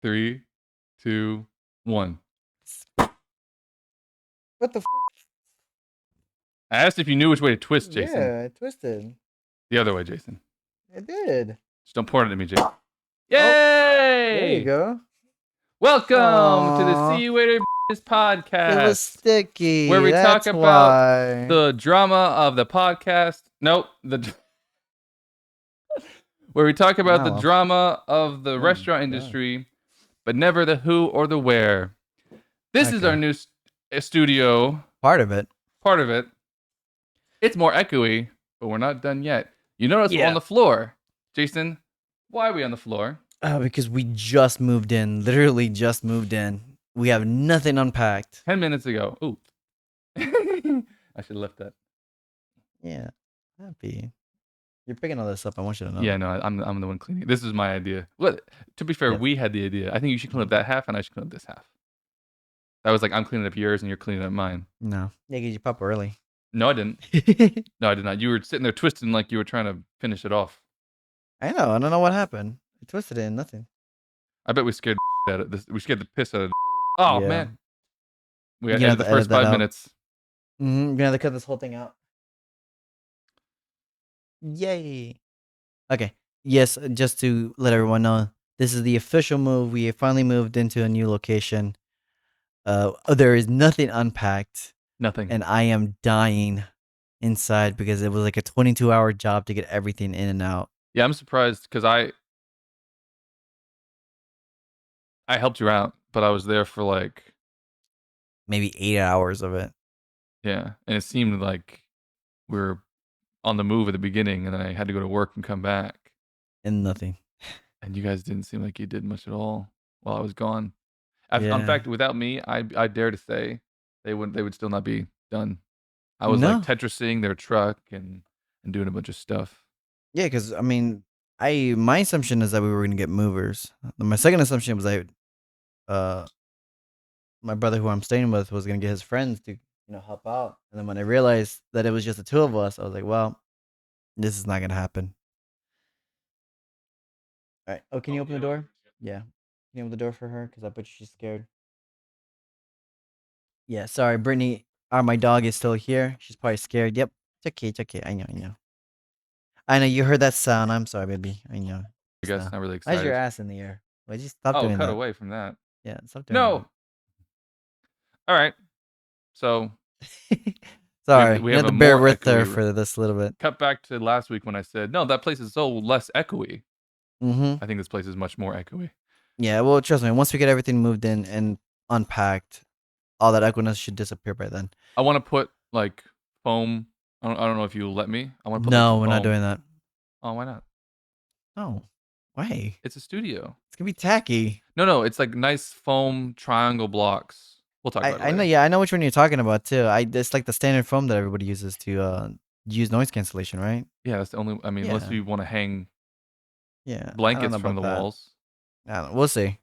3, 2, 1. What the? I asked if you knew which way to twist, Jason. Yeah, I twisted. The other way, Jason. I did. Just don't point it at me, Jason. Yay! There you go. Welcome to the Aw. SYWB podcast. It was sticky. Where we That's talk about why. the drama of the podcast. Nope. Where we talk about the drama of the restaurant industry, but never the who or the where. This is our new studio. Part of it. Part of it. It's more echoey, but we're not done yet. You notice we're on the floor. Jason, why are we on the floor? Because we just moved in. Literally just moved in. We have nothing unpacked. 10 minutes ago. Ooh. I should have left that. Yeah. Happy. You're picking all this up. I want you to know. Yeah, no, I'm the one cleaning. This is my idea. Well, to be fair, we had the idea. I think you should clean up that half, and I should clean up this half. That was like, I'm cleaning up yours, and you're cleaning up mine. No. Yeah, because you pop early. No, I didn't. No, I did not. You were sitting there twisting like you were trying to finish it off. I know. I don't know what happened. I twisted it and nothing. I bet we scared the out of this. We scared the piss out of. Oh man. We had the first 5 minutes. You're gonna have to cut this whole thing out. Yay. Okay. Yes, just to let everyone know, this is the official move. We have finally moved into a new location. There is nothing unpacked. Nothing. And I am dying inside because it was like a 22-hour job to get everything in and out. Yeah, I'm surprised because I helped you out, but I was there for like maybe 8 hours of it. Yeah, and it seemed like we were on the move at the beginning, and then I had to go to work and come back. And nothing. And you guys didn't seem like you did much at all while I was gone. In fact, without me, I dare to say they would still not be done. I was like Tetrising their truck and doing a bunch of stuff. Yeah, because I mean, my assumption is that we were gonna get movers. My second assumption was my brother who I'm staying with was gonna get his friends to help out. And then when I realized that it was just the two of us, I was like, well, this is not gonna happen. All right. Oh, can you open the door? Yeah. Can you open the door for her? Because I bet she's scared. Yeah, sorry, Brittany. My dog is still here. She's probably scared. Yep. It's okay. It's okay. I know. I know you heard that sound. I'm sorry, baby. I know. I guess not really excited. Why's your ass in the air? Why'd you stop doing that? Oh, cut away from that. Yeah, stop doing that. No. All right. So. Sorry, we have to bear with her for this little bit. Cut back to last week when I said, no, that place is so less echoey. I think this place is much more echoey. Yeah, well, trust me. Once we get everything moved in and unpacked, all that echoiness should disappear by then. I want to put like foam. I don't know if you'll let me. I want to put. No, we're not doing that. Oh, why not? No. Why? It's a studio. It's gonna be tacky. No. It's like nice foam triangle blocks. We'll talk about it. I know. Yeah, I know which one you're talking about too. It's like the standard foam that everybody uses to use noise cancellation, right? Yeah, that's the only. I mean, unless you want to hang. Yeah. Blankets from the walls. I don't know. We'll see.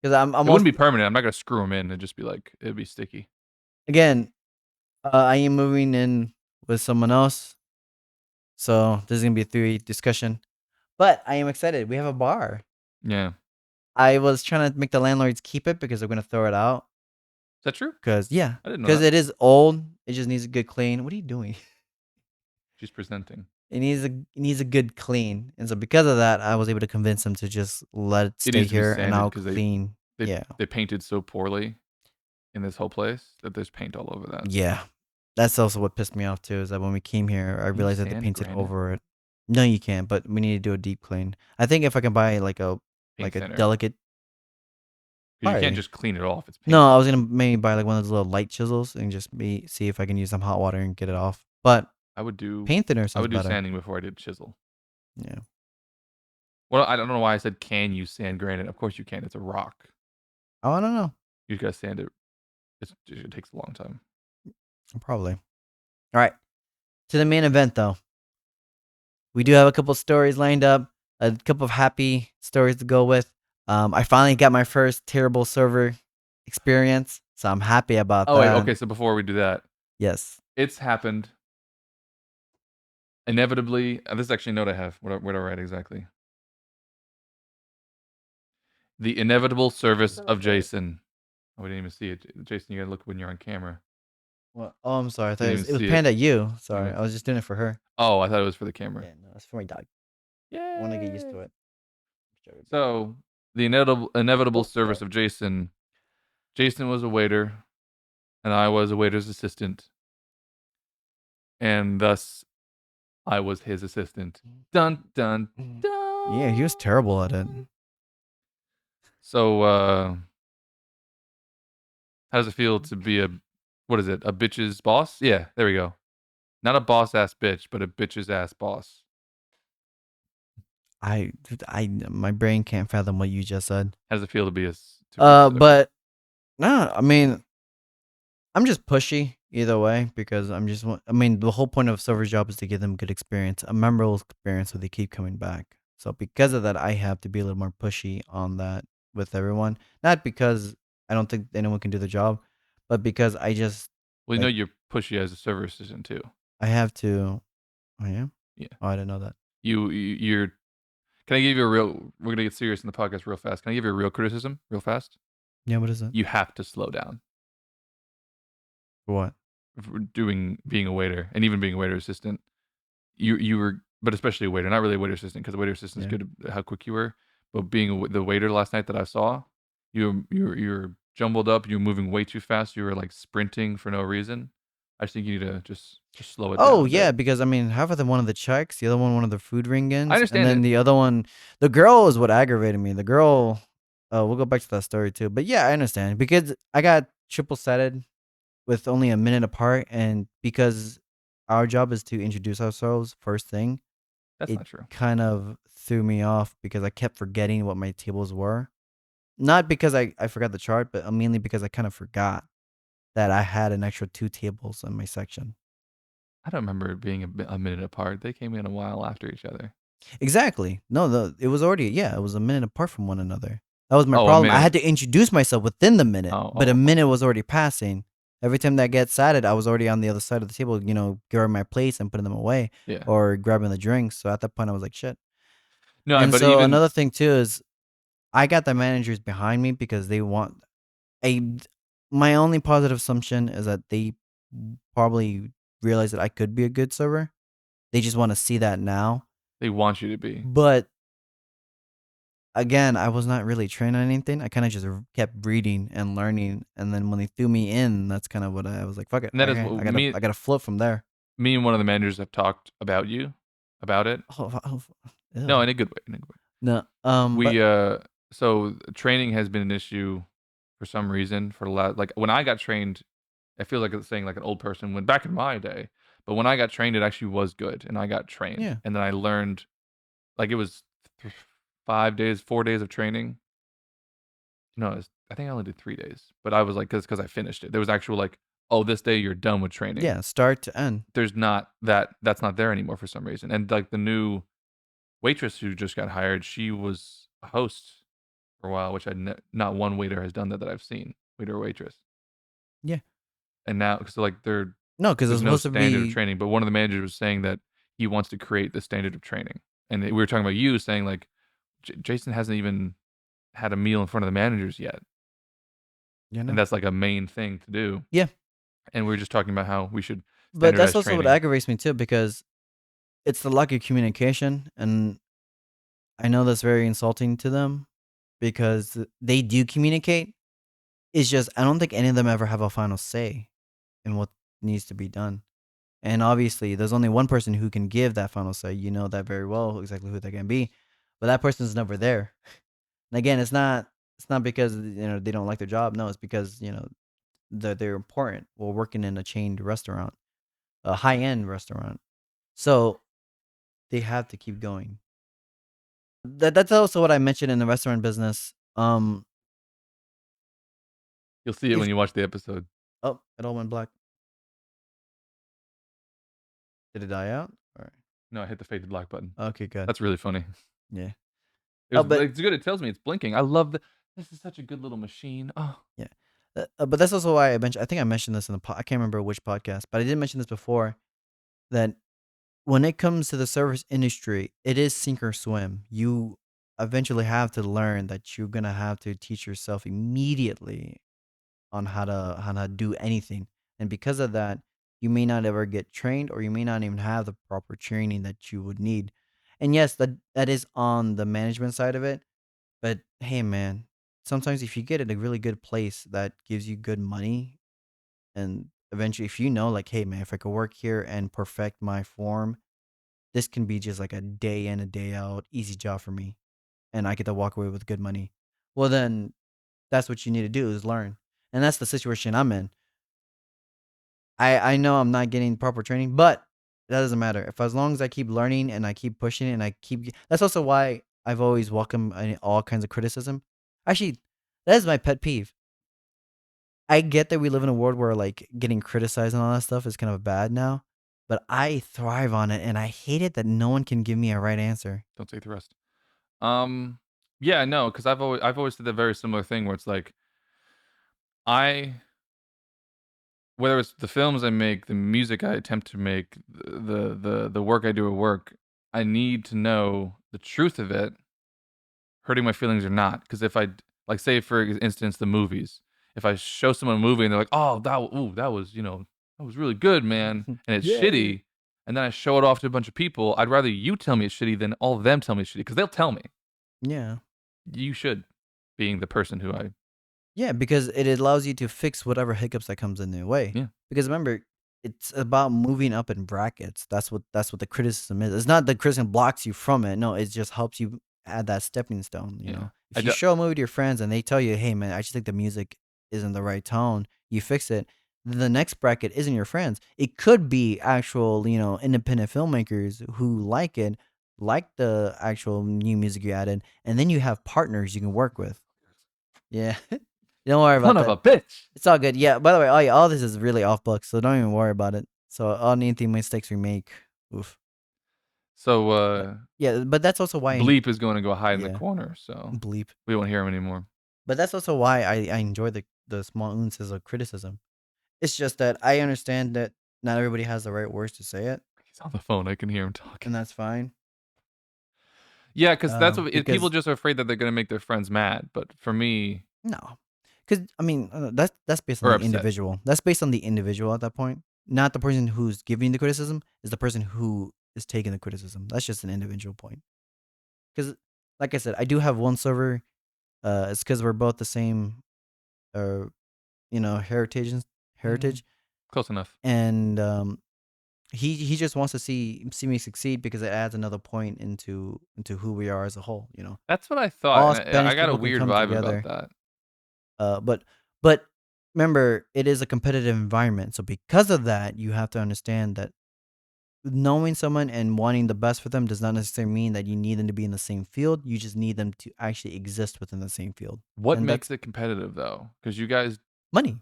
Because it wouldn't be permanent. I'm not gonna screw them in. It'd just be like it'd be sticky. Again, I am moving in with someone else, so this is gonna be a 3 discussion. But I am excited. We have a bar. Yeah. I was trying to make the landlords keep it because they're gonna throw it out. Is that true? Because I didn't know. Because it is old. It just needs a good clean. What are you doing? She's presenting. It needs a good clean, and so because of that, I was able to convince them to just let it stay here and I'll clean. They painted so poorly in this whole place that there's paint all over that. Yeah, that's also what pissed me off too. Is that when we came here, I realized that they painted over it. No, you can't. But we need to do a deep clean. I think if I can buy like a delicate. You can't just clean it off. It's paint. No, I was gonna maybe buy like one of those little light chisels and just see if I can use some hot water and get it off. But I would do paint thinner. I would do sanding before I did chisel. Yeah. Well, I don't know why I said can you sand granite. Of course you can. It's a rock. Oh, I don't know. You gotta sand it. It takes a long time. Probably. All right. To the main event, though. We do have a couple stories lined up. A couple of happy stories to go with. I finally got my first terrible server experience, so I'm happy about that. Oh, wait, okay. So before we do that, yes, it's happened. Inevitably, this is actually a note I have. What do I write exactly? The inevitable service of Jason. Oh, we didn't even see it. Jason, you gotta look when you're on camera. What? Oh, I'm sorry. I thought We it didn't was, even it was see it. Panda You. Sorry, Anyway. I was just doing it for her. Oh, I thought it was for the camera. Yeah, no, it's for my dog. I want to get used to Yay! it. So, the inevitable service of Jason. Jason was a waiter, and I was a waiter's assistant, and thus I was his assistant. Dun dun dun. Yeah, he was terrible at it. So, how does it feel to be a, what is it, a bitch's boss? Yeah, there we go. Not a boss ass bitch, but a bitch's ass boss. My brain can't fathom what you just said. How does it feel to be okay. But no, I mean, I'm just pushy either way because I mean, the whole point of a server's job is to give them good experience, a memorable experience so they keep coming back. So because of that, I have to be a little more pushy on that with everyone. Not because I don't think anyone can do the job, but because I just Well, you know like you're pushy as a server assistant too. I have to. I am. Yeah. Oh, I didn't know that. You're. Can I give you a real? We're gonna get serious in the podcast real fast. Can I give you a real criticism, real fast? Yeah, what is it? You have to slow down For what? for being a waiter and even being a waiter assistant. You were, but especially a waiter, not really a waiter assistant, because a waiter assistant is Yeah. good at how quick you were. But being the waiter last night that I saw, you're jumbled up. You're moving way too fast. You were like sprinting for no reason. I just think you need to just slow it down Oh a bit. yeah, because I mean, half of them wanted the checks, the other one of the food I ring-ins, and understand then it. the other one, the girl is what aggravated me. The girl, we'll go back to that story too. But yeah, I understand because I got triple setted with only a minute apart, and because our job is to introduce ourselves first thing, That's it not true. kind of threw me off because I kept forgetting what my tables were. Not because I forgot the chart, but mainly because I kind of forgot that I had an extra 2 tables in my section. I don't remember it being a minute apart. They came in a while after each other. Exactly. No, it was already, yeah, it was a minute apart from one another. That was my Oh, a problem. I minute. had to introduce myself within the minute, Oh, but a oh. minute was already passing. Every time that gets added, I was already on the other side of the table, grabbing my plates and putting them away Yeah. or grabbing the drinks. So at that point, I was like, shit. No, And but so even another thing too is I got the managers behind me because they want a. My only positive assumption is that they probably realize that I could be a good server. They just want to see that now. they want you to be. But again, I was not really trained on anything. I kind of just kept reading and learning, and then when they threw me in, that's kind of what I was like. Fuck it, And that is okay, what I gotta flip from there. me and one of the managers have talked about you, about it. Oh, No, ew. in a good way, in a good way. No, but We so training has been an issue for some reason for like when I got trained, I feel like it's saying like an old person when back in my day, but when I got trained it actually was good and I got trained. yeah, And then I learned like it was 5 days, 4 days of training. No, I think I only did 3 days, but I was like, because I finished it. There was actual like, oh, this day you're done with training. yeah, start to end. There's not that's not there anymore for some reason. And like the new waitress who just got hired, she was a host for a while, which not one waiter has done that I've seen, waiter or waitress. Yeah, And now, so like no, because it's there's no supposed to standard of be. training, but one of the managers was saying that he wants to create the standard of training. And we were talking about you saying like, Jason hasn't even had a meal in front of the managers yet. And No, that's like a main thing to do. yeah, And we were just talking about how we should but that's standardize also what training. aggravates me too because it's the lack of communication, and I know that's very insulting to them because they do communicate. It's just I don't think any of them ever have a final say in what needs to be done. And obviously, there's only one person who can give that final say. You know that very well, exactly who that can be, but that person's never there. And again, it's not because they don't like their job. No, it's because they're important. We're working in a chained restaurant, a high end restaurant, so they have to keep going. That's also what I mentioned in the restaurant business. You'll see it when If you watch the episode. oh, it all went black. Did it die out? All right. No, I hit the fade to black button. Okay, good. That's really funny. Yeah. But It's good. It tells me it's blinking. I love this is such a good little machine. Oh, yeah. But that's also why I mentioned. I think I mentioned this in I can't remember which podcast, but I did mention this before. That when it comes to the service industry, it is sink or swim. eventually have to learn that you're gonna have to teach yourself immediately on how to do anything. And because of that, you may not ever get trained, or you may not even have the proper training that you would need. And yes, that is on the management side of it. But hey man, sometimes if you get at a really good place that gives you good money, and eventually if you know like, hey man, if I could work here and perfect my form, this can be just like a day in, a day out, easy job for me. And I get to walk away with good money. Well then that's what you need to do is learn. And that's the situation I'm in. I know I'm not getting proper training, but that doesn't matter. If as long as I keep learning and I keep pushing it and I keep that's also why I've always welcomed all kinds of criticism. Actually, that is my pet peeve. I get that we live in a world where like getting criticized and all that stuff is kind of bad now, but I thrive on it and I hate it that no one can give me a right answer. Don't say the rest. Um, yeah, no, because I've always said the very similar thing where it's like I whether it's the films I make, the music I attempt to make, the work I do at work, I need to know the truth of it, hurting my feelings or not. Because if I like, say for instance, the movies, if I show someone a movie and they're like, "Oh, that was that was really good, man," and it's Yay. shitty, and then I show it off to a bunch of people, I'd rather you tell me it's shitty than all of them tell me it's shitty because they'll tell me. Yeah. You should, being the person who I Yeah, because it allows you to fix whatever hiccups that comes in your way. yeah, Because remember, it's about moving up in brackets. That's what the criticism is. It's not the criticism blocks you from it. No, it just helps you add that stepping stone. yeah. I If you do show a movie to your friends and they tell you, "Hey, man, I just think the music isn't the right tone," you fix it. The next bracket isn't your friends. It could be actual, independent filmmakers who like the actual new music you added, and then you have partners you can work with. Yeah. Don't worry son about of that. a bitch. It's all good. Yeah, by the way, all this is really off book, so don't even worry about it. So all anything mistakes we make, oof. So, But yeah, but that's also why Bleep is going to go hide in the yeah, corner, so bleep. we won't hear him anymore. But that's also why I enjoy the small ounces of criticism. It's just that I understand that not everybody has the right words to say it, He's on the phone. I can hear him talking. and that's fine. Yeah, because that's what people Because just are afraid that they're gonna make their friends mad. But for me, no, because I mean that's based on or the upset. individual. That's based on the individual at that point, not the person who's giving the criticism. Is the person who is taking the criticism. That's just an individual point. Because, like I said, I do have one server. It's because we're both the same, uh, heritage Mm, heritage, close enough. and he just wants to see me succeed because it adds another point into who we are as a whole. That's what I thought, All and I Spanish got a people can weird come vibe about together. that. But remember, it is a competitive environment, so because of that, you have to understand that knowing someone and wanting the best for them does not necessarily mean that you need them to be in the same field. You just need them to actually exist within the same field, What and makes that's it competitive though? Because you guys, money.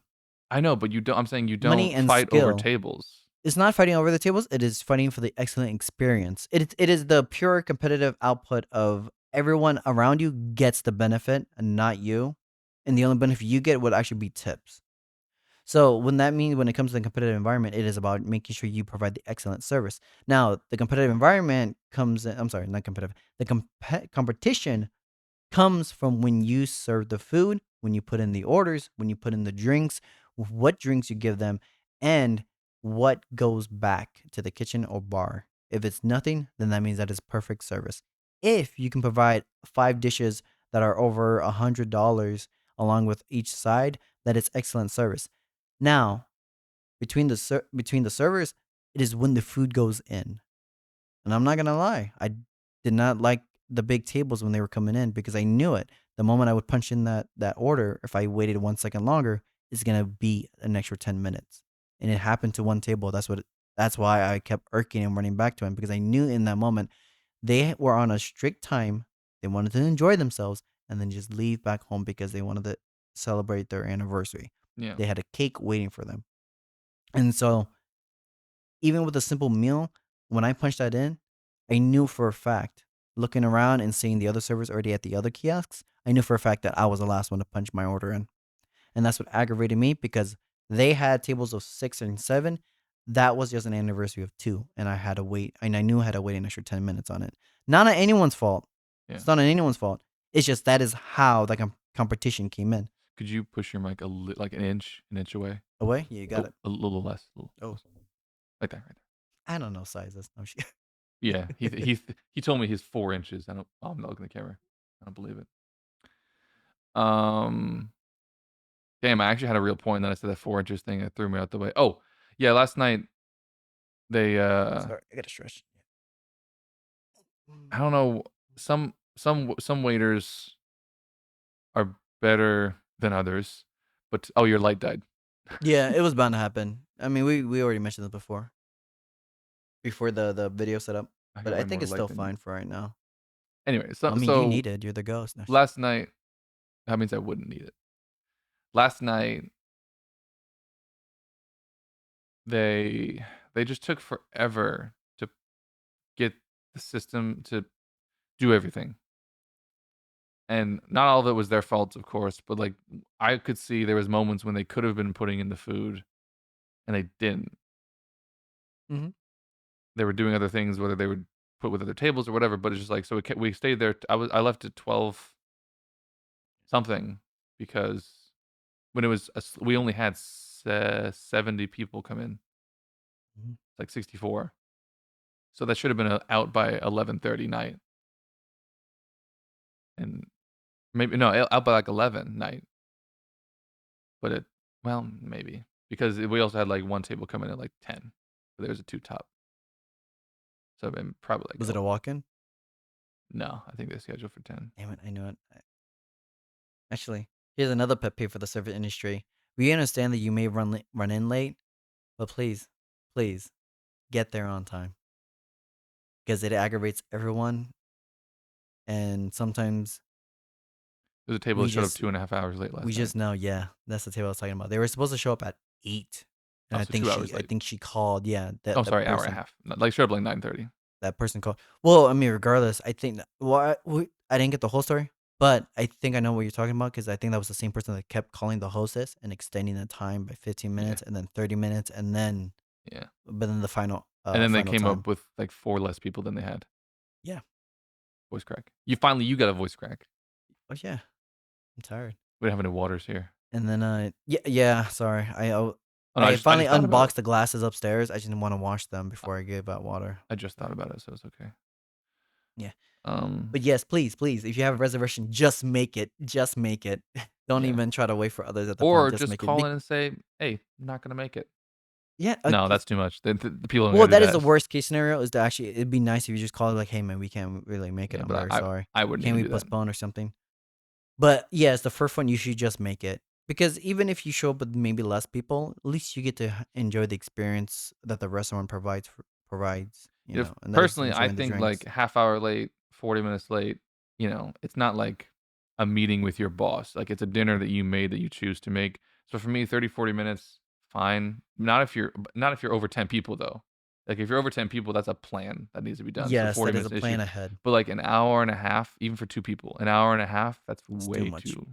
I know, but you don't. I'm saying you Money don't and fight over skill. tables. It's not fighting over the tables. It is fighting for the excellent experience. It is the pure competitive output of everyone around you gets the benefit and not you. And the only benefit you get would actually be tips. So when that means when it comes to the competitive environment, it is about making sure you provide the excellent service. Now, the competitive environment comes in, I'm sorry, not competitive. The competition comes from when you serve the food, when you put in the orders, when you put in the drinks, what drinks you give them, and what goes back to the kitchen or bar. If it's nothing, then that means that is perfect service. If you can provide 5 dishes that are over $100 along with each side, that is excellent service. Now, between the servers, it is when the food goes in. And I'm not gonna lie, I did not like the big tables when they were coming in because I knew it. The moment I would punch in that order, if I waited 1 second longer, it's gonna be an extra 10 minutes. And it happened to one table. That's why I kept irking and running back to him because I knew in that moment they were on a strict time. They wanted to enjoy themselves and then just leave back home because they wanted to celebrate their anniversary. Yeah. They had a cake waiting for them. And so even with a simple meal, when I punched that in, I knew for a fact, looking around and seeing the other servers already at the other kiosks, I knew for a fact that I was the last one to punch my order in. And that's what aggravated me because they had tables of 6 and 7. That was just an anniversary of 2. And I had to wait. And I knew I had to wait an extra 10 minutes on it. Not anyone's fault. Yeah. It's not anyone's fault. It's just that is how the competition came in. Could you push your mic like an inch away? Away? Yeah, you got Oh, it. a little less, a little Oh, closer. Right there, right there. I don't know sizes. No shit. Yeah, he told me he's 4 inches. I don't. Oh, I'm not looking at the camera. I don't believe it. Um, damn, I actually had a real point. Then I said that 4 inches thing. That threw me out the way. Oh, yeah, last night they Sorry, I got to stretch. I don't know. Some waiters are better than others, but oh, your light died. Yeah, it was bound to happen. I mean, we already mentioned this before the video setup, I but got I way think more it's light still than you. fine for right now. Anyway, I mean, you so need it. You're the ghost. No, last night that means I wouldn't need it. Last night they they just took forever to get the system to do everything. And not all of it was their fault, of course, but like I could see there was moments when they could have been putting in the food and they didn't. hmm They were doing other things, whether they would put with other tables or whatever. But it's just like so we stayed there. I left at 12 something because when it was we only had 70 people come in. hmm It's like 64. So that should have been out by 11:30 night, and maybe no, out by like 11 night. But it well maybe because we also had like one table come in at like 10. But there was a two top, so it'd been probably like Was it a walk-in? no, I think they scheduled for 10. Damn it, I knew it. Actually, here's another pet peeve for the service industry. We understand that you may run in late, but please get there on time because it aggravates everyone. And sometimes There's a table we that showed up just 2.5 hours late we last night. just know, yeah, that's the table I was talking about. They were supposed to show up at 8, and Oh, so 2 hours I late. think she called. Yeah, Oh, that sorry, hour and a person half. Like showed up like 9:30. that person called. Well, I mean, regardless, I think I didn't get the whole story, but I think I know what you're talking about because I think that was the same person that kept calling the hostess and extending the time by 15 Yeah, minutes and then 30 minutes and then yeah. but then the And then they final came time. up with like 4 less people than they had. Yeah. Voice crack. You got a voice crack. Oh yeah. I'm tired. We don't have any waters here. And then yeah, sorry. Oh no, I I finally just thought about it. unboxed the glasses upstairs. I just didn't want to wash them before I gave out water. I just thought Sorry. about it, so it's okay. Yeah. Um, But yes, please, if you have a reservation, just make it. Just make it. Don't yeah. even try to wait for others at the front. Or Just just make it. call in and say, "Hey, I'm not gonna make it." Yeah. No, that's too much. The people aren't Well, gonna do that is the that. worst case scenario. Is to actually, it'd be nice if you just call like, "Hey, man, we can't really make it. Yeah, I'm but very sorry. I wouldn't Can even we do that. postpone or something?" But yes, the first one you should just make it because even if you show up with maybe less people, at least you get to enjoy the experience that the restaurant provides. If And that is personally, I enjoying the think like drinks. half hour late, 40 minutes late, it's not like a meeting with your boss. Like it's a dinner that you made that you choose to make. So for me, 30, 40 minutes, fine. Not if you're over 10 people though. Like if you're over 10 people, that's a plan that needs to be done. So Yes, 40 that is a minutes issue. plan ahead. But like an hour and a half, even for two people, an hour and a half, that's It's too way much. too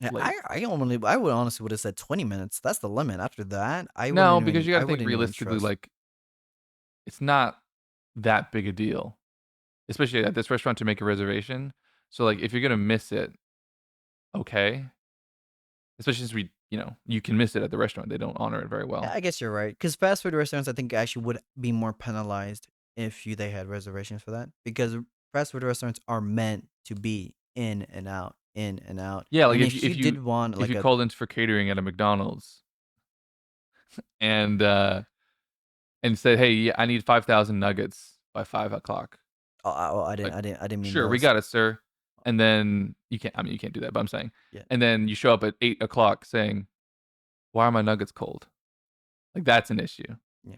Yeah, late. I would honestly would have said 20 minutes. That's the limit. After that, No, because you got I to think wouldn't even realistically, trust. like it's not that big a deal, especially at this restaurant to make a reservation. So like if you're gonna miss it, okay. Especially since you can miss it at the restaurant. They don't honor it very Yeah, well. I guess you're right. Because fast food restaurants, I think, actually would be more penalized if they had reservations for that. Because fast food restaurants are meant to be in and out, in and out. Yeah, like And if you did want if like you a, called in for catering at a McDonald's and said, "Hey, yeah, I need 5,000 nuggets by 5 o'clock." oh, Like, I didn't mean sure, we those. got it, sir. And then you can't. I mean, you can't do that. But I'm saying, Yeah, and then you show up at 8 o'clock saying, "Why are my nuggets cold?" Like that's an issue. yeah.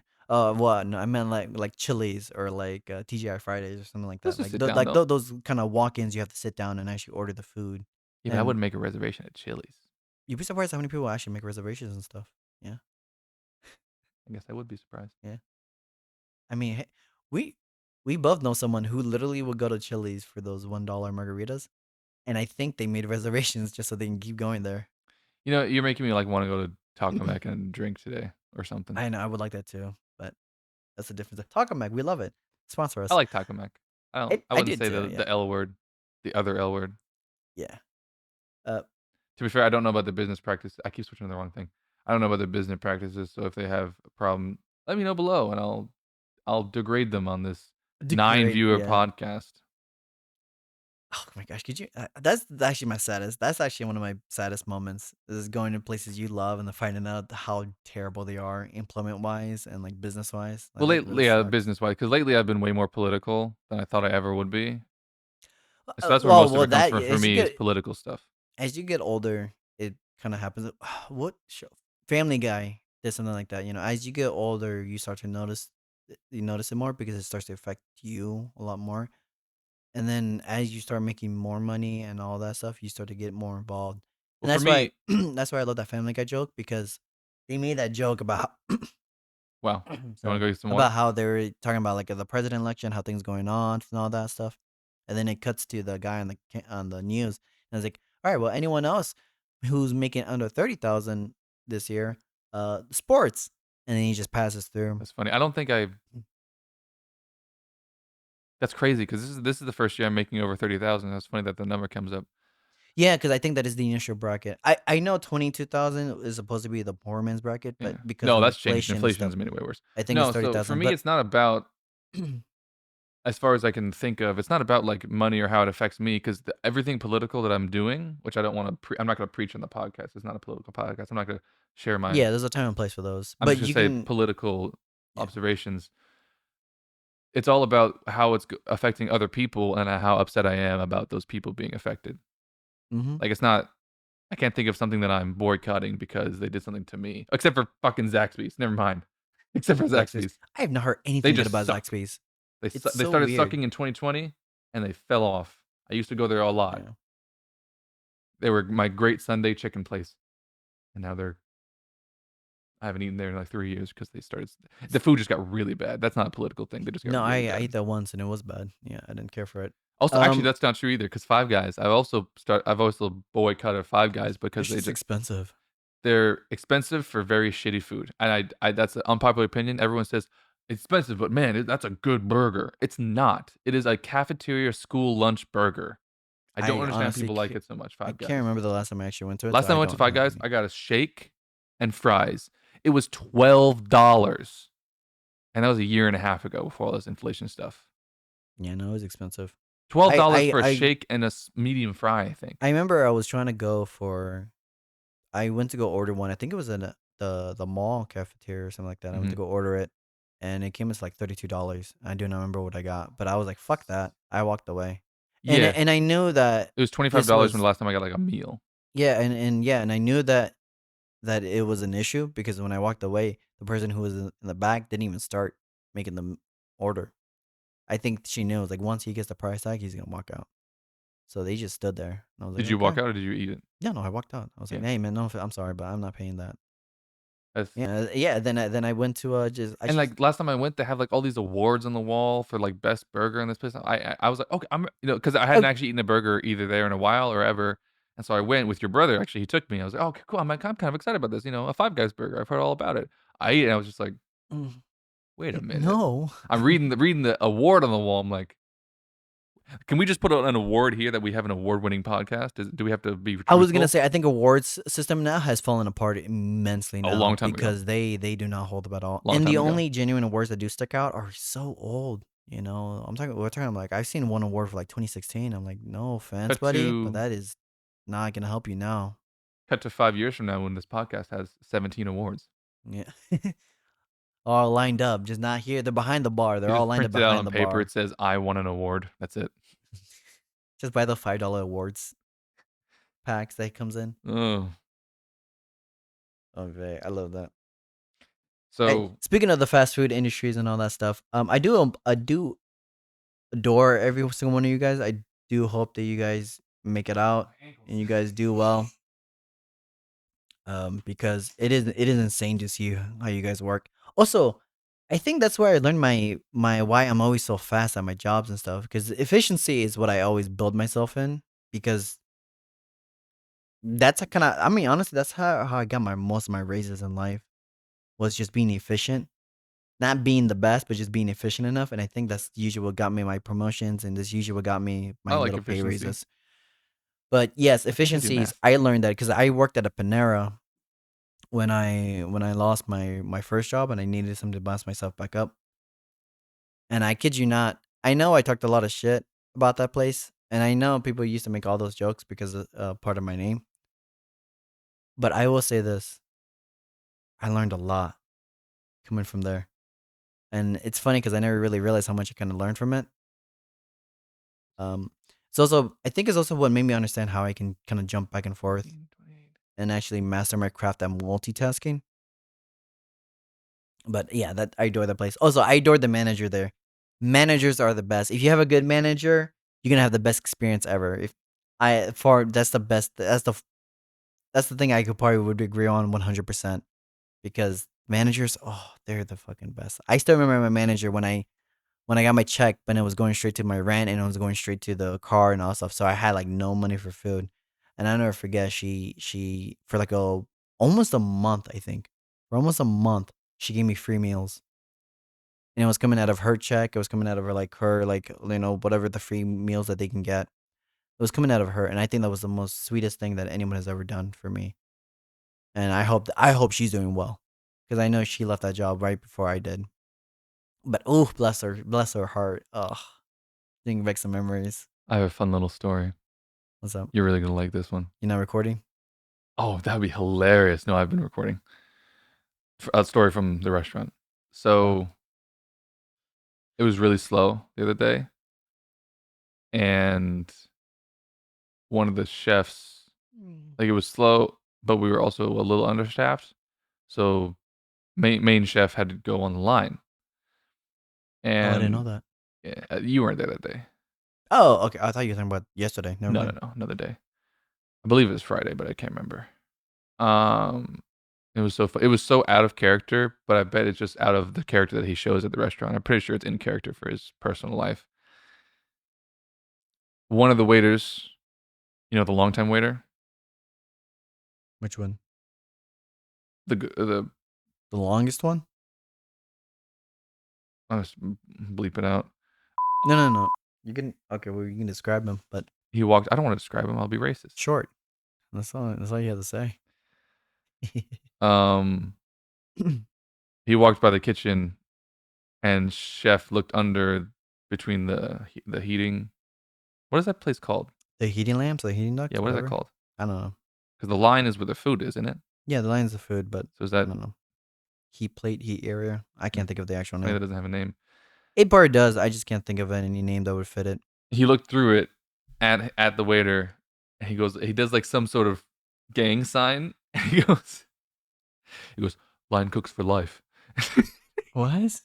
What? No, I meant like Chili's or like TGI Fridays or something like Let's that. just Like sit down though. those kind of walk-ins, you have to sit down and actually order the food. Yeah, but I And wouldn't make a reservation at Chili's. you'd be surprised how many people actually make reservations and stuff. Yeah, I guess I would be surprised. yeah. I mean, hey, we we both know someone who literally would go to Chili's for those $1 margaritas, and I think they made reservations just so they can keep going there. You're making me like want to go to Taco Mac and drink today or something. I know I would like that too, but that's the difference. Taco Mac, we love it. Sponsor I us. like Taco Mac. I I wouldn't did say too. the Yeah. L word. The other L word. Yeah. Uh, To be fair, I don't know about the business practice. I keep switching to the wrong thing. I don't know about the business practices, so if they have a problem, let me know below, and I'll degrade them on this Degrade. 9-viewer Yeah. podcast. Oh my gosh, could you? That's actually my saddest. That's actually one of my saddest moments. Is going to places you love and then finding out how terrible they are, employment wise and like business wise. Like Well, that really lately, yeah, sucks. business-wise, because lately I've been way more political than I thought I ever would be. So that's where Well, most of well, it comes that from for as you me is get political stuff. older, it kind of happens. What show? Family Guy did something like that. You know, as you get older, you start to notice. You notice it more because it starts to affect you a lot more. And then as you start making more money and all that stuff, you start to get more involved. Well, And for that's why me, that's why I love that Family Guy joke because they made that joke about wow, you wanna sorry, go get some about water? how they were talking about like the president election, how things going on and all that stuff. And then it cuts to the guy on on the news and it's like, all right, well, anyone else who's making under 30,000 this year, sports, and then he just passes through. That's funny. I don't think I That's crazy because this is the first year I'm making over 30,000. That's funny that the number comes up. Yeah, because I think that is the initial bracket. I know 22,000 is supposed to be the poor man's bracket, but Yeah. because No, of that's changed. inflation and Inflation stuff, has made it way worse. I think it's No, so for 30,000. me, But it's not about as far as I can think of, it's not about, like, money or how it affects me 'cause everything political that I'm doing, which I don't wanna I'm not gonna preach on the podcast. It's not a political podcast. I'm not gonna share my yeah, there's a time and place for those. I'm just But gonna you say can, political yeah. observations. It's all about how it's affecting other people and how upset I am about those people being affected. Mm-hmm. Like, it's not I can't think of something that I'm boycotting because they did something to me, except for fucking Zaxby's, never mind. Except for Zaxby's. Zaxby's. I have not heard They anything good just about suck. Zaxby's. They It's so started weird. sucking in 2020, and they fell off. I used to go there a lot. Yeah. They were my great Sunday chicken place, and now I haven't eaten there in, like, 3 years because they started the food just got really bad. That's not a political thing, they just got No, really I bad. ate that once and it was bad. Yeah, I didn't care for it. Also actually, Um, that's not true either. Because Five Guys, I've also boycotted Five Guys because it's just expensive. they're expensive for very shitty food, and I that's an unpopular opinion. Everyone says, "It's expensive, but man, that's a good burger." It's not. It is a cafeteria school lunch burger. I don't I understand honestly, people like it so much, I Five can't Guys. remember the last time I actually went to it, Last so time I I went to don't Five have Guys, any. I got a shake and fries. It was $12, and that was a year and a half ago before all this inflation stuff. Yeah, no, it was expensive. I $12 I for a I shake and a medium fry, I think. I remember I was trying to go for. I went to go order one. I think it was in the mall cafeteria or something like that. I went to Mhm. go order it, and it came as like $32. I do not remember what I got, but I was like, "Fuck that!" I walked away, and Yeah, and I knew that it was this $25 when the was, last time I got, like, a meal. yeah, and yeah, and I knew that it was an issue because when I walked away, the person who was in the back didn't even start making the order. I think she knew, like, once he gets the price tag, he's gonna walk out. So they just stood there, and I was like, Did you walk "Okay." out or did you eat it? Yeah, no, I walked out. I was like, Yeah. "Hey, man, no, I'm sorry, but I'm not paying that." That's Yeah, yeah. Then I went to just I and, just like, last time I went, they have, like, all these awards on the wall for, like, best burger in this place. I was like, "Okay, because I hadn't oh, actually eaten a burger either there in a while or ever, and so I went with your brother, actually, he took me. I was like, "Okay, cool. I'm kind of excited about this, a Five Guys burger. I've heard all about it." I ate it, and I was just like, mm, "Wait a minute." no. I'm reading the award on the wall. I'm like, "Can we just put an award here that we have an award-winning podcast? Do we have to be I was gonna truthful?" say I think awards system now has fallen apart immensely A long now time ago. because they do not hold up at all, Long and the time ago. only genuine awards that do stick out are so old. We're talking like I've seen one award for like 2016. I'm like, no offense, Cut buddy, but to that is not gonna help you now. cut to 5 years from now when this podcast has 17 awards. Yeah, all lined up, just not here. They're behind the bar. They They're all just lined up print it out behind on the paper. bar. It says, "I won an award." That's it. Just buy the $5 awards packs that comes in. Oh. Okay, I love that. Hey, So speaking of the fast food industries and all that stuff, I do adore every single one of you guys. I do hope that you guys make it out and you guys do well. Because it is insane to see how you guys work. Also, I think that's where I learned my why I'm always so fast at my jobs and stuff. Because efficiency is what I always build myself in. Because that's a kind of, I mean, honestly, that's how I got my most of my raises in life was just being efficient. not being the best, but just being efficient enough. And I think that's usually what got me my promotions, and this usually what got me I my like little pay efficiency. raises. But yes, I think I do efficiencies. math. I learned that because I worked at a Panera when I lost my first job and I needed something to bounce myself back up. And I kid you not, I know I talked a lot of shit about that place, and I know people used to make all those jokes because of part of my name. But I will say this: I learned a lot coming from there, and it's funny because I never really realized how much I kind of learned from it. Um, it's also I think it's also what made me understand how I can kind of jump back and forth 15, 28. and actually master my craft at multitasking. But yeah, that I adore that place. Also, I adore the manager there. Managers are the best. If you have a good manager, you're gonna have the best experience ever. If I for that's the best. That's the thing I could probably would agree on 100% because managers, oh, they're the fucking best. I still remember my manager when I got my check, but it was going straight to my rent and it was going straight to the car and all stuff. So I had like no money for food, and I never forget she for like a almost a month I think for almost a month she gave me free meals, and it was coming out of her check. It was coming out of her like whatever the free meals that they can get. It was coming out of her, and I think that was the most sweetest thing that anyone has ever done for me. And I hope she's doing well, because I know she left that job right before I did. But oh, bless her heart. Ugh, thinking back some memories. I have a fun little story. What's up? You're really gonna like this one. You not recording? Oh, that'd be hilarious. No, I've been recording. A story from the restaurant. Wow. So it was really slow the other day, and one of the chefs, Mm. like it was slow, but we were also a little understaffed. So main chef had to go on the line, Oh, I didn't know and that. yeah, you weren't there that day. Oh, okay. I thought you were talking about yesterday. Never No, no, mind. no, another day. I believe it was Friday, but I can't remember. Um, it was it was so out of character, but I bet it's just out of the character that he shows at the restaurant. I'm pretty sure it's in character for his personal life. One of the waiters, the longtime waiter, Which one? the The longest one? I was bleep it out. No, no, no. You can okay. Well, you can describe him, but He walked. I don't want to describe him. I'll be racist. short. That's all. That's all you have to say. Um, he walked by the kitchen, and chef looked under between the heating. What is that place called? The heating lamps, the heating Yeah, ducts, what is that whatever. called? I don't know. Because the line is where the food is, isn't it? Yeah, the line's the food, but So is I that don't know. Heat plate, heat area. I can't think of the actual funny name. that doesn't have a name? It probably does. I just can't think of any name that would fit it. He looked through it at the waiter, and he does like some sort of gang sign. And he goes, line cooks for life. What?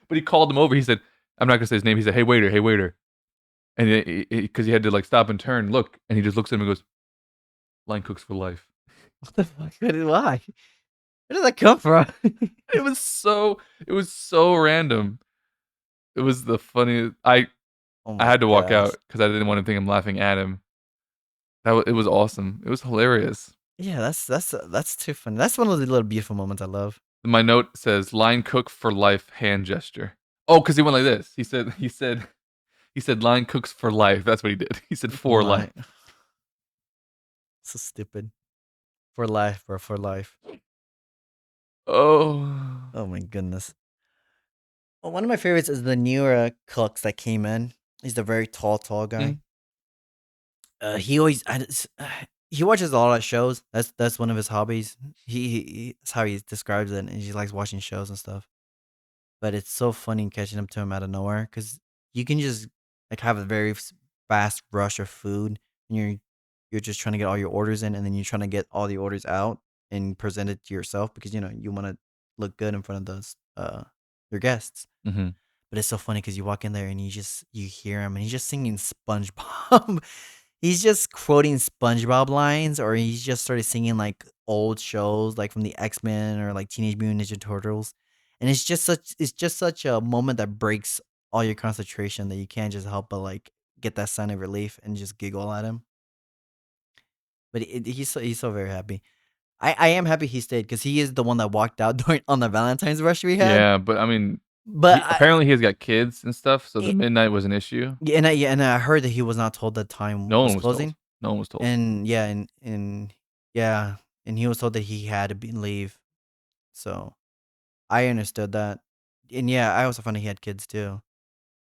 But he called him over. He said, I'm not gonna say his name. He said, hey waiter, and because he had to like stop and turn, look, and he just looks at him and goes, line cooks for life. What the fuck? Why? Where did that come from? It was so random. It was the funniest. Oh I my had to walk gosh. out because I didn't want to think I'm laughing at him. It was awesome. It was hilarious. Yeah, that's too funny. That's one of the little beautiful moments I love. My note says line cook for life hand gesture. Oh, because he went like this. He said line cooks for life. That's what he did. He said for life. Line. So stupid. For life, bro. For life. Oh. Oh my goodness. Well, one of my favorites is the newer cooks that came in. He's the very tall guy. Mm, He always he watches a lot of shows. That's one of his hobbies. That's how he describes it, and he likes watching shows and stuff. But it's so funny catching up to him out of nowhere because you can just like have a very fast rush of food, and you're just trying to get all your orders in, and then you're trying to get all the orders out and present it to yourself because you want to look good in front of those your guests. mm-hmm. But it's so funny because you walk in there and you hear him and he's just singing SpongeBob. He's just quoting SpongeBob lines, or he's just started singing like old shows like from the X-Men or like Teenage Mutant Ninja Turtles. And it's just such a moment that breaks all your concentration that you can't just help but like get that sign of relief and just giggle at him. But he's so very happy. I am happy he stayed because he is the one that walked out during on the Valentine's rush we had. Yeah, but I mean, But apparently he's got kids and stuff, so the it, midnight was an issue. yeah, and I heard that he was not told that time No was one was told. closing, No one was told. and yeah, yeah, and he was told that he had to leave. So I understood that, and yeah, I also found out he had kids too.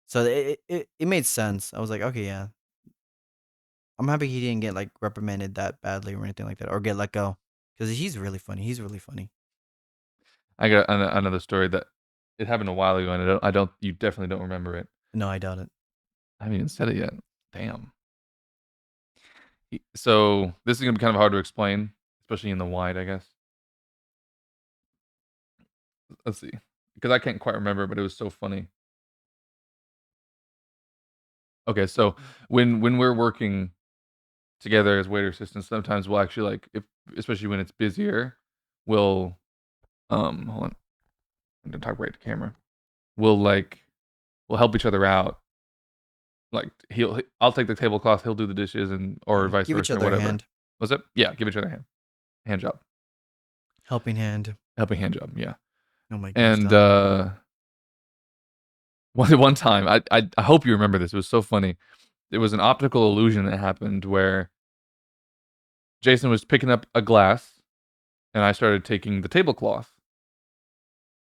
So it made sense. I was like, okay, yeah, I'm happy he didn't get like reprimanded that badly or anything like that, or get let go, because he's really funny. He's really funny. I got another story that it happened a while ago, and you definitely don't remember it. No, I doubt it. I haven't even said it yet. Damn. So this is gonna be kind of hard to explain, especially in the wide, I guess. Let's see, because I can't quite remember, but it was so funny. Okay, so when we're working together as waiter assistants, sometimes we'll actually like if especially when it's busier, we'll hold on, I'm gonna talk right to camera. We'll like we'll help each other out. Like I'll take the tablecloth, he'll do the dishes, and or vice Give each versa, or other a whatever. hand, Was it? Yeah, give each other a hand job, helping hand. helping hand job. Yeah, Oh my gosh, and Don. one time I hope you remember this. It was so funny. There was an optical illusion that happened where Jason was picking up a glass, and I started taking the tablecloth.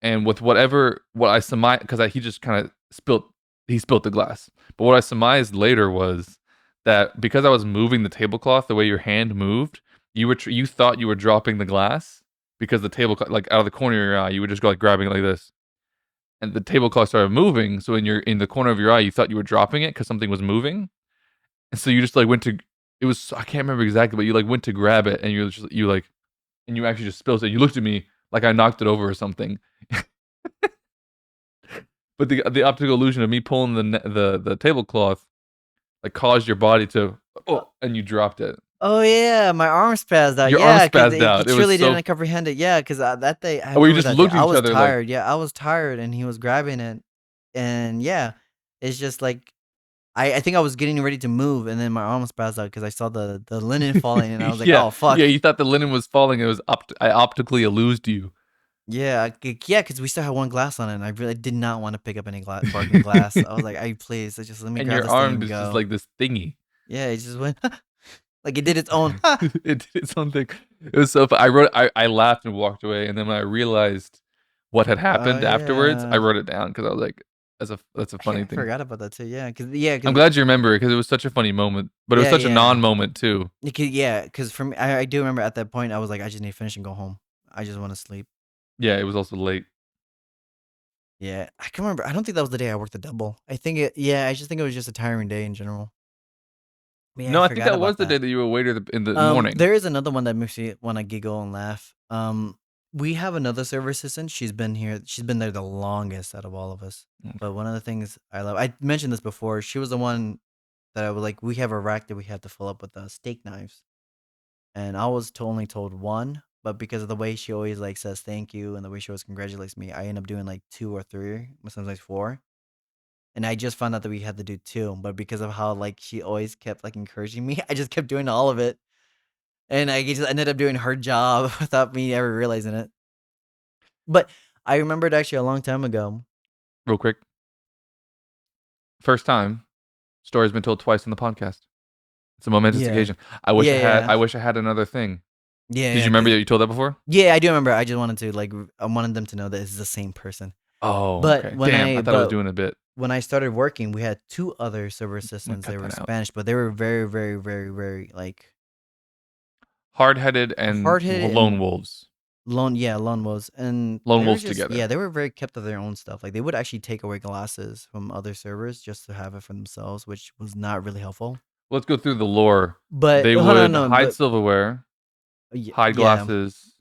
And with what I surmised, because he just kind of spilt the glass. But what I surmised later was that because I was moving the tablecloth the way your hand moved, you thought you were dropping the glass because the tablecloth, like out of the corner of your eye, you would just go like grabbing it like this, and the tablecloth started moving. So in the corner of your eye, you thought you were dropping it because something was moving, and so you just like went to. It was I can't remember exactly, but you like went to grab it, and you like and you actually just spilled it. You looked at me like I knocked it over or something. But the optical illusion of me pulling the tablecloth like caused your body to and you dropped it. Oh yeah, my arm spazzed out. Your arm Yeah, because spazzed he out. It was truly so. didn't comprehend it. Yeah, because that day I We remember just that day. looked at I each was other like, tired. Yeah, I was tired, and he was grabbing it, and yeah, it's just like I think I was getting ready to move, and then my arm spazzed out because I saw the linen falling, and I was like, yeah, oh fuck. yeah. You thought the linen was falling. It was I optically illused you, Yeah, yeah, because we still had one glass on it, and I really did not want to pick up any broken glass. I was like, "I please, just let me and grab your this thing arm and is just go." like this thingy. Yeah, it just went like it did its own. it did its own thing. It was so. I laughed and walked away, and then when I realized what had Oh happened afterwards, I yeah, wrote it down because I was like, that's a funny I thing. forgot about that too. I'm glad you remember it because it was such a funny moment, but it was Yeah, such a yeah. non-moment too. Yeah, because for me, I do remember at that point, I was like, I just need to finish and go home. I just want to sleep. Yeah, it was also late. Yeah, I can remember. I don't think that was the day I worked the double. I think I just think it was just a tiring day in general. But yeah, I No, I think forgot that was about the day that. that you were waiter in the morning. There is another one that makes me want to giggle and laugh. We have another server assistant. She's been here. She's been there the longest out of all of us. But Okay. one of the things I love, I mentioned this before. She was the one that I was like, we have a rack that we have to fill up with steak knives, and I was only told one. But because of the way she always like says thank you and the way she always congratulates me, I end up doing like two or three, sometimes like four. And I just found out that we had to do two. But because of how like she always kept like encouraging me, I just kept doing all of it. And I just ended up doing her job without me ever realizing it. But I remembered actually a long time ago. Real quick, first time story's been told twice in the podcast. It's a momentous Yeah. occasion. Yeah, yeah. I wish I had another thing. Yeah, Did you yeah, remember 'cause that you told that before? yeah, I do remember. I just wanted to like I wanted them to know that it's the same person. Oh, But okay. Damn, I thought I was doing a bit. when I started working, we had two other server I'm gonna assistants. They cut were that out. Spanish, but they were very, very, very, very like Hard-headed and hard headed lone and wolves. lone wolves, and Lone they were wolves just yeah, together. they were very kept to their own stuff. Like they would actually take away glasses from other servers just to have it for themselves, which was not really helpful. Let's go through the lore. But They hold on, would no, hide but silverware, hide yeah, glasses,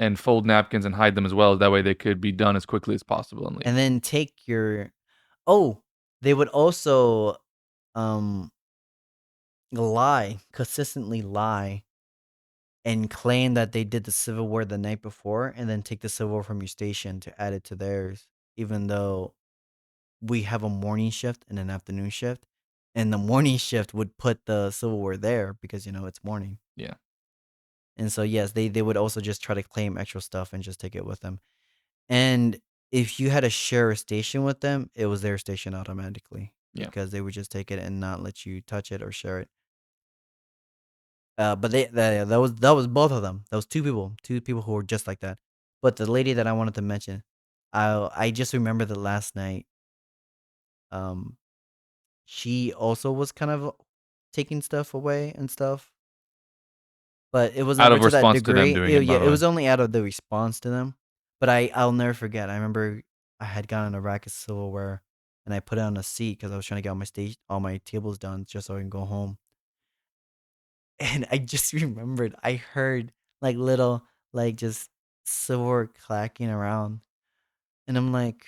and fold napkins and hide them as well. That way they could be done as quickly as possible and leave. and then take your oh, they would also um consistently lie and claim that they did the silverware the night before and then take the silverware from your station to add it to theirs, even though we have a morning shift and an afternoon shift. And the morning shift would put the silverware there because, it's morning. Yeah. And so yes, they would also just try to claim extra stuff and just take it with them. And if you had to share a station with them, it was their station automatically Yeah. because they would just take it and not let you touch it or share it. But that was both of them. That was two people who were just like that. But the lady that I wanted to mention, I just remember that last night. Um, she also was kind of taking stuff away and stuff, but it was Out never of to that response to them degree. doing it, Yeah, by the it way. was only out of the response to them. But I'll never forget. I remember I had gotten a rack of silverware and I put it on a seat because I was trying to get all my tables done just so I can go home. And I just remembered I heard like little like just silver clacking around. And I'm like,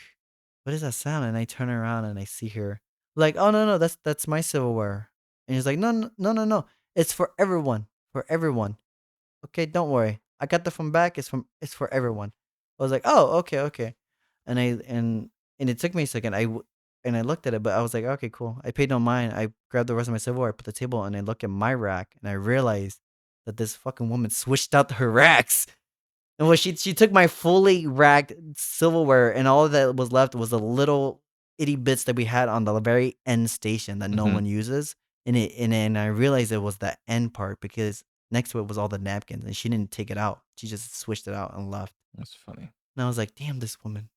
what is that sound? And I turn around and I see her. Like, oh no, no, that's my silverware. And he's like, no, no, no, no, no. It's for everyone. For everyone. Okay, don't worry. I got the from back. It's for everyone. I was like, oh, okay, okay. And and it took me a second. And I looked at it, but I was like, okay, cool. I paid no mind. I grabbed the rest of my silverware, I put the table, and I look at my rack, and I realized that this fucking woman switched out her racks. And well, she took my fully racked silverware, and all that was left was the little itty bits that we had on the very end station that no Hmm. one uses. And I realized it was the end part because next to it was all the napkins, and she didn't take it out. She just switched it out and left. That's funny. And I was like, damn, this woman.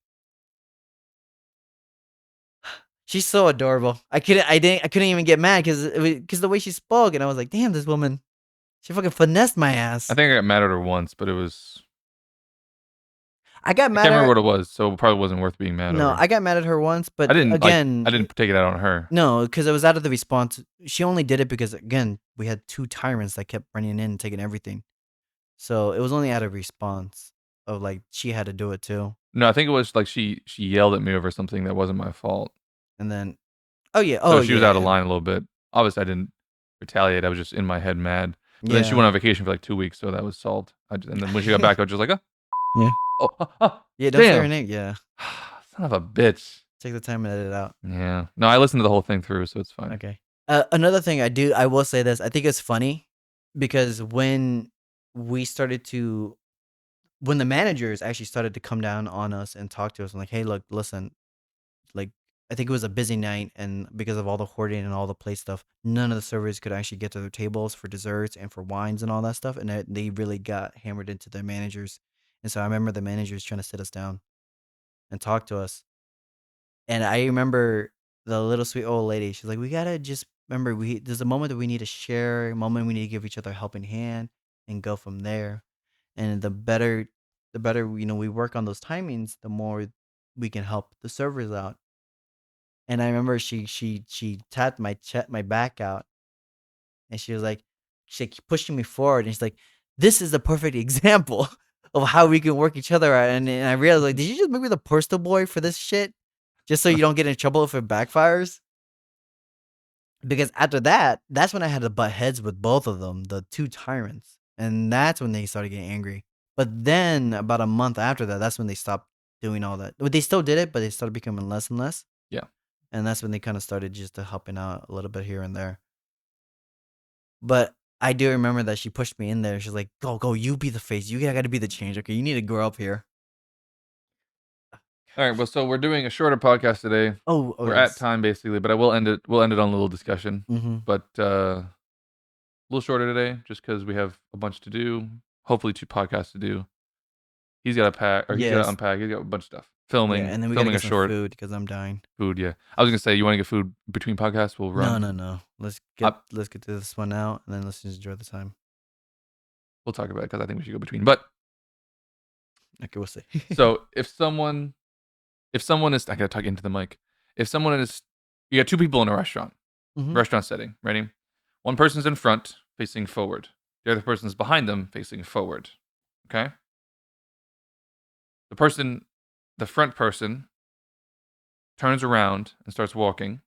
She's so adorable. I couldn't even get mad because the way she spoke, and I was like, damn, this woman. She fucking finessed my I ass. think I got mad at her once, but it was I got I mad can't at remember her. what it was, so it probably wasn't worth being mad No, over. I got mad at her once, I but didn't like I again, didn't take it out on her. no, because it was out of the response. She only did it because again, we had two tyrants that kept running in and taking everything. So it was only out of response of like she had to do it too. No, I think it was like she yelled at me over something that wasn't my fault. And then oh So she was out of yeah. line a little bit. Obviously, I didn't retaliate. I was just in my head mad. But then she went Yeah. on vacation for like 2 weeks, so that was solved. And then when she got back, I was just like, Yeah. oh, Yeah, don't say her damn, name. Yeah. son of a bitch. Take the time and edit it out. Yeah. No, I listened to the whole thing through, so it's fine. Okay. Another thing I will say this. I think it's funny because we started to when the managers actually started to come down on us and talk to us and like, hey, look, listen, like I think it was a busy night, and because of all the hoarding and all the plate stuff, none of the servers could actually get to their tables for desserts and for wines and all that stuff, and they really got hammered into their managers. And so I remember the managers trying to sit us down and talk to us, and I remember the little sweet old lady. She's like, "We gotta just remember, we there's a moment that we need to share, a moment we need to give each other a helping hand, and go from there. And the better we work on those timings, the more we can help the servers out." And I remember she tapped my back out, and she was like, she like pushing me forward, and she's like, "This is the perfect example of how we can work each other out." And I realized like, did you just make me the poster boy for this shit, just so you don't get in trouble if it backfires? Because after that, that's when I had to butt heads with both of them, the two tyrants, and that's when they started getting angry. But then about a month after that, that's when they stopped doing all that. Well, they still did it, but they started becoming less and less. Yeah. And that's when they kind of started just to helping out a little bit here and there. But I do remember that she pushed me in there. She's like, "Go, go, you be the face. You got to be the change. Okay, you need to grow up here." All right. Well, so we're doing a shorter podcast today. Oh, oh We're at yes. time basically, but I will end it. We'll end it on a little discussion, Mm-hmm. but a little shorter today, just because we have a bunch to do. Hopefully, 2 podcasts to do. He's got to pack, or he's got to Yes. unpack. He's got a bunch of stuff. Yeah, Filming, and then we gotta filming a get some short food because I'm dying. food. Yeah, I was gonna say, you want to get food between podcasts? We'll No, run. no, no. Uh, Let's get to this one out, and then let's just enjoy the time. we'll talk about it because I think we should go between. But Okay, we'll see. so if someone is, I gotta talk into the mic. If someone is, you got 2 people in a Mm-hmm. restaurant setting. Ready? One person's in front, facing forward. The other person's behind them, facing forward. Okay. The front person, turns around and starts walking.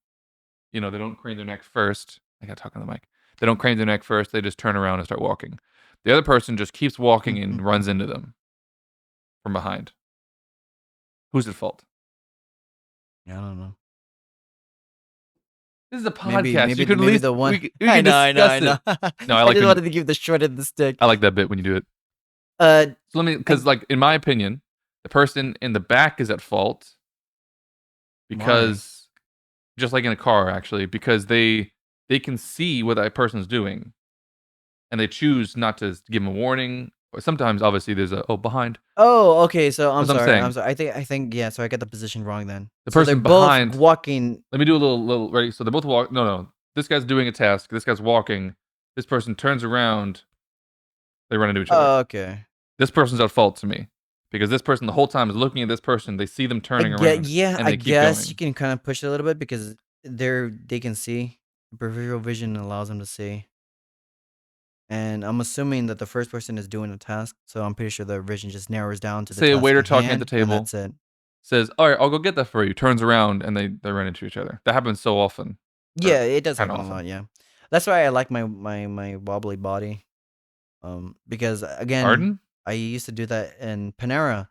They don't crane their neck first. I gotta talk on the mic. They don't crane their neck first. They just turn around and start walking. The other person just keeps walking and runs into them from behind. Who's at fault? Yeah, I don't know. This is a Maybe podcast. You could at maybe least the one. we I can know, I know, discuss I know. it. No, I I like just when wanted to give the short end of the stick. I like that bit when you do it. Uh, So let me, because like in my opinion, the person in the back is at fault because just like in a car actually, because they can see what that person's doing and they choose not to give them a warning. Or sometimes obviously there's a behind. Oh, okay. So I'm That's what I'm sorry. saying. I'm sorry. I think yeah. So I got the position wrong then. The So they're person both behind. walking. Let me do a little ready. So they're both walk. No. This guy's doing a task. This guy's walking. This person turns around. They run into each other. Oh, okay. This person's at fault to me because this person the whole time is looking at this person. They see them turning around. Yeah. And I they keep guess going. you can kind of push it a little bit because they can see. Peripheral vision allows them to see. And I'm assuming that the first person is doing the task, so I'm pretty sure the vision just narrows down to the Say a task waiter at talking at the hand, and table that's it. says, "All right, I'll go get that for you." Turns around and they run into each other. That happens so often. Yeah, it does Kind of happen a often. lot. Yeah, that's why I like my wobbly body. Because again, Pardon? I used to do that in Panera.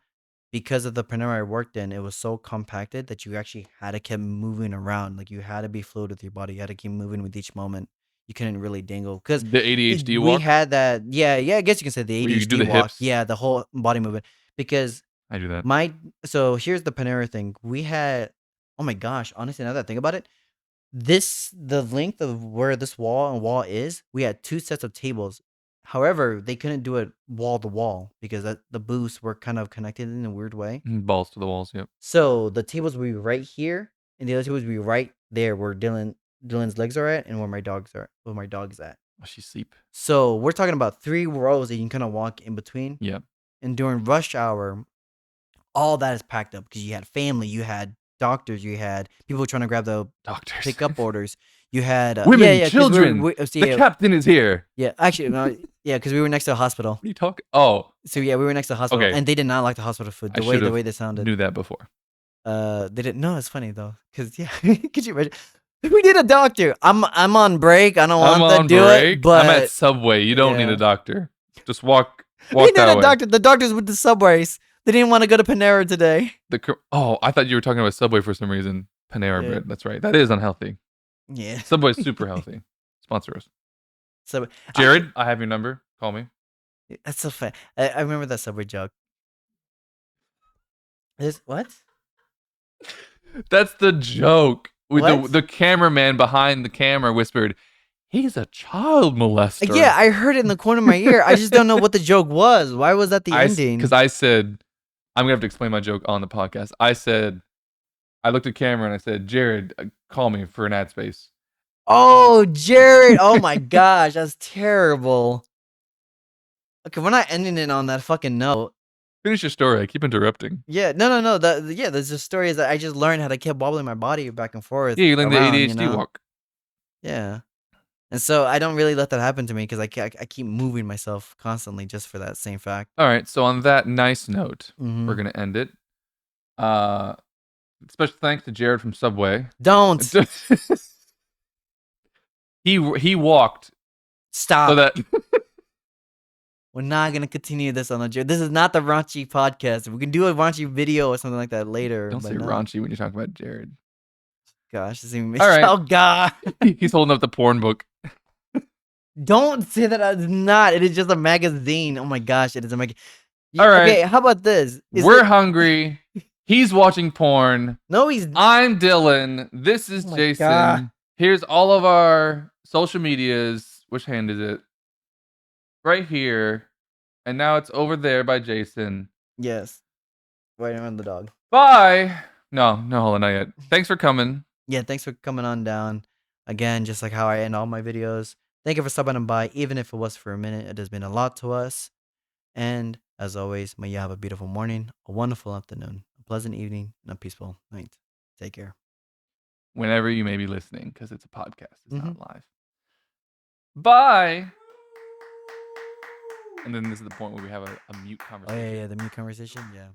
Because of the Panera I worked in, it was so compacted that you actually had to keep moving around. Like you had to be fluid with your body. You had to keep moving with each moment. You couldn't really dangle because The ADHD we walk. had that. Yeah, I guess you can say the Where you do ADHD the walk. hips. Yeah, the whole body movement. Because I do that. so here's the Panera thing. We had. Oh my gosh! Honestly, now that I think about it, the length of where this wall is, we had two sets of tables. However, they couldn't do it wall to wall because the booths were kind of connected in a weird way. Balls to the walls. Yep. So the tables would be right here, and the other tables would be right there where Dylan's legs are at, and where my dog's at. Oh, she's sleep. So we're talking about 3 rows that you can kind of walk in between. Yep. And during rush hour, all that is packed up because you had family, you had doctors, you had people trying to grab the Doctors. pickup orders. You had women, children. The captain is here. Yeah, actually, no, yeah, because we were next to a hospital. What are you talking? Oh, So yeah, we were next to a hospital, okay. and they did not like the hospital food. The way they sounded. Knew that before. They didn't. No, it's funny though, because yeah, could you imagine? We need a doctor. I'm on break. I don't want to do it. But I'm at Subway. You don't need a doctor. Just walk. We need that a way. doctor. The doctors with the Subways. They didn't want to go to Panera today. I thought you were talking about Subway for some reason. Panera bread. That's right. That is unhealthy. Yeah. Subway's super healthy. Sponsor us. Subway. Jared, I have your number. Call me. That's so funny. I remember that Subway joke. What? That's the joke. What? The cameraman behind the camera whispered, "He's a child molester." Yeah, I heard it in the corner of my ear. I just don't know what the joke was. Why was that the ending? Because I said, I'm gonna have to explain my joke on the podcast. I said, I looked at camera and I said, "Jared, call me for an ad space." Oh, Jared! Oh my gosh, that's terrible. Okay, we're not ending it on that fucking note. Finish your story. I keep interrupting. Yeah, no. There's just stories that I just learned how to keep wobbling my body back and forth. Yeah, you learned the ADHD you know? walk. Yeah, and so I don't really let that happen to me because I keep moving myself constantly just for that same fact. All right, so on that nice note, we're gonna end it. Special thanks to Jared from Subway. Don't. He walked. Stop. So that we're not gonna continue this on the Jared. This is not the raunchy podcast. We can do a raunchy video or something like that later. Don't say raunchy when you talk about Jared. Gosh, this even all right. Oh God. He's holding up the porn book. Don't say that. It's not. It is just a magazine. Oh my gosh, it is a magazine. All right. Okay, how about this? We're hungry. He's watching porn. No, he's. I'm Dylan. This is Jason. God. Here's all of our social medias. Which hand is it? Right here. And now it's over there by Jason. Yes. Right around the dog. Bye. No, hold on, not yet. Thanks for coming. Yeah, thanks for coming on down. Again, just like how I end all my videos. Thank you for stopping by, even if it was for a minute. It has been a lot to us. And as always, may you have a beautiful morning, a wonderful afternoon, a pleasant evening, and a peaceful night. Take care. Whenever you may be listening, because it's a podcast, it's not live. Bye. And then this is the point where we have a mute conversation. Oh, yeah, the mute conversation, yeah.